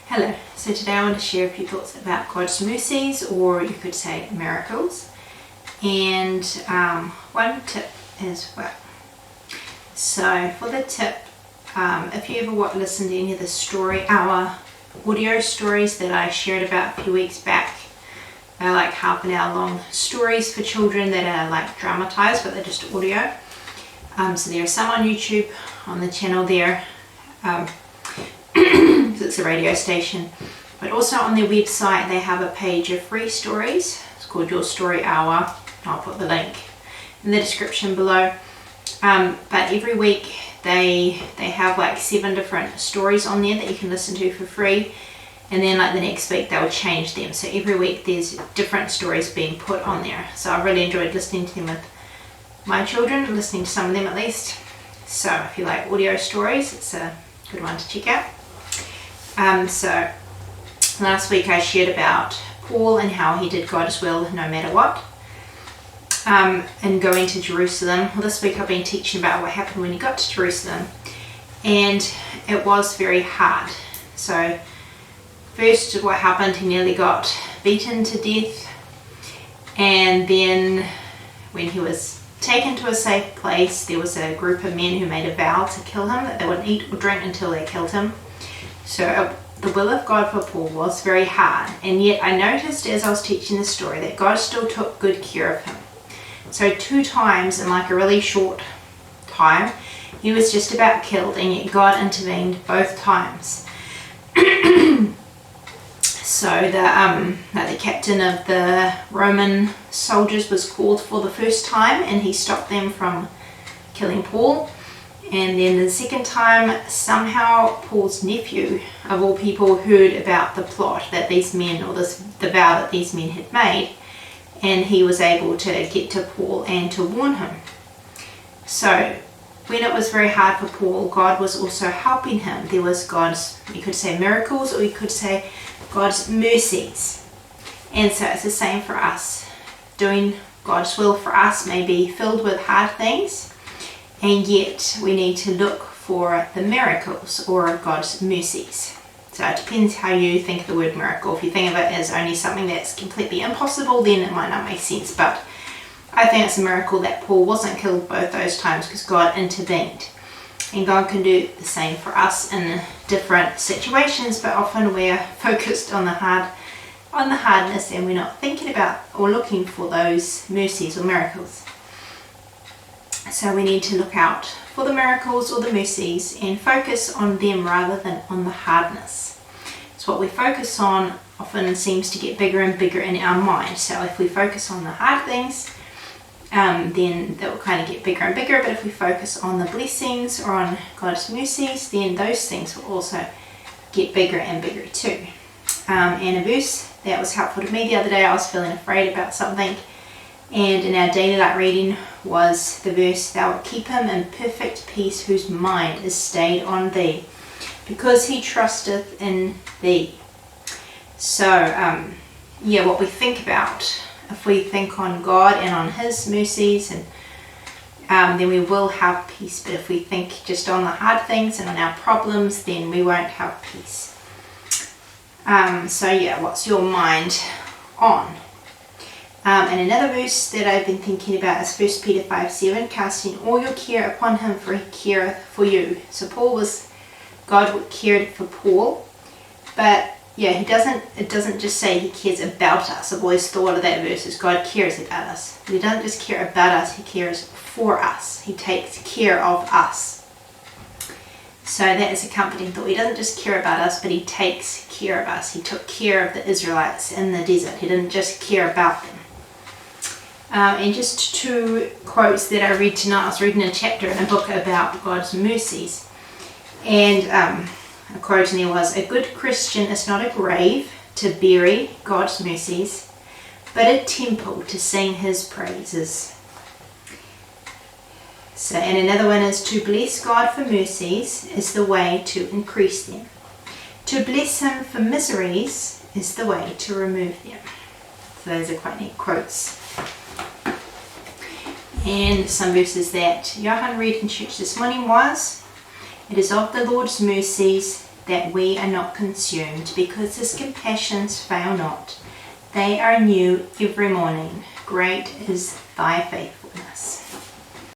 Hello, so today I want to share a few thoughts about God's mercies, or you could say miracles, and one tip as well. So for the tip, if you ever listened to any of the Story Hour audio stories that I shared about a few weeks back, they're like half an hour long stories for children that are like dramatized, but they're just audio. So there are some on YouTube on the channel there. It's a radio station, but also on their website they have a page of free stories. It's called Your Story Hour. I'll put the link in the description below. But every week they have like 7 different stories on there that you can listen to for free, and then like the next week they'll change them. So every week there's different stories being put on there. So I really enjoyed listening to them with my children, listening to some of them at least. So if you like audio stories, it's a good one to check out. So last week I shared about Paul and how he did God's will no matter what, and going to Jerusalem. Well, this week I've been teaching about what happened when he got to Jerusalem, and it was very hard. So first what happened, he nearly got beaten to death, and then when he was taken to a safe place, there was a group of men who made a vow to kill him, that they wouldn't eat or drink until they killed him. So the will of God for Paul was very hard, and yet I noticed as I was teaching the story that God still took good care of him. So 2 times in like a really short time, he was just about killed, and yet God intervened both times. So the captain of the Roman soldiers was called for the first time, and he stopped them from killing Paul. And then the second time, somehow Paul's nephew, of all people, heard about the plot that these men, or the vow that these men had made, and he was able to get to Paul and to warn him. So when it was very hard for Paul, God was also helping him. There was God's, you could say miracles, or you could say God's mercies. And so it's the same for us. Doing God's will for us may be filled with hard things, and yet we need to look for the miracles or God's mercies. So it depends how you think of the word miracle. If you think of it as only something that's completely impossible, then it might not make sense. But I think it's a miracle that Paul wasn't killed both those times, because God intervened. And God can do the same for us in different situations, but often we're focused on the hardness, and we're not thinking about or looking for those mercies or miracles. So we need to look out for the miracles or the mercies and focus on them rather than on the hardness. So what we focus on often seems to get bigger and bigger in our mind. So if we focus on the hard things, then that will kind of get bigger and bigger. But if we focus on the blessings or on God's mercies, then those things will also get bigger and bigger too. And a verse that was helpful to me the other day, I was feeling afraid about something, and in our daily light reading was the verse, "Thou wilt keep him in perfect peace whose mind is stayed on thee, because he trusteth in thee." So what we think about, if we think on God and on his mercies, and then we will have peace. But if we think just on the hard things and on our problems, then we won't have peace. What's your mind on? And another verse that I've been thinking about is 1 Peter 5:7, "Casting all your care upon him, for he careth for you." So God cared for Paul, but it doesn't just say he cares about us. I've always thought of that verse as God cares about us. But he doesn't just care about us, he cares for us. He takes care of us. So that is a comforting thought. He doesn't just care about us, but he takes care of us. He took care of the Israelites in the desert. He didn't just care about them. And just 2 quotes that I read tonight. I was reading a chapter in a book about God's mercies, and a quote in there was, "A good Christian is not a grave to bury God's mercies, but a temple to sing his praises." So, and another one is, "To bless God for mercies is the way to increase them. To bless him for miseries is the way to remove them." So those are quite neat quotes. And some verses that Johan read in church this morning was, "It is of the Lord's mercies that we are not consumed, because his compassions fail not. They are new every morning. Great is thy faithfulness.